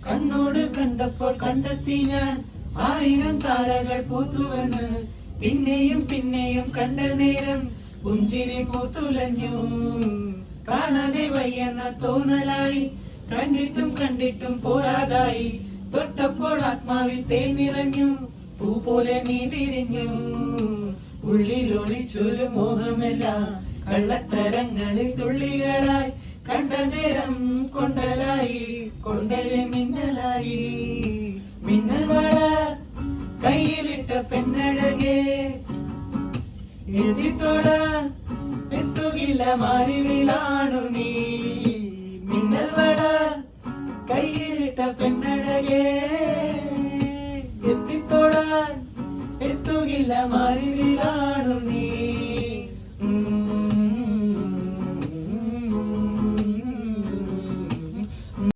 കണ്ണോട് കണ്ടപ്പോൾ കണ്ടെത്തി ഞാൻ 1000 താരകൾ പൂത്തുവന്ന്. പിന്നെയും പിന്നെയും കണ്ട നേരം പുഞ്ചിരി പൂത്തുലഞ്ഞു. കാണാതെ വയ്യെന്ന തോന്നലായി, കണ്ടിട്ടും കണ്ടിട്ടും പോരാതായി. തൊട്ടപ്പോൾ ആത്മാവിൽ തേൻ നിറഞ്ഞു, പൂ പോലെ നീ വിരിഞ്ഞു. ഉള്ളിലൊളിച്ചൊരു മോഹമെല്ലാം കള്ളത്തരങ്ങളിൽ തുള്ളികളായി. കണ്ട നേരം കൊണ്ടലായി, കൊണ്ടലെ മിന്നലായി. മിന്നൽ വള കയ്യിലിട്ട പെണ്ണഴകേ, എത്തിത്തൊടാൻ എത്തുകില്ല മാറിവിലാണു നീ. മിന്നൽ വള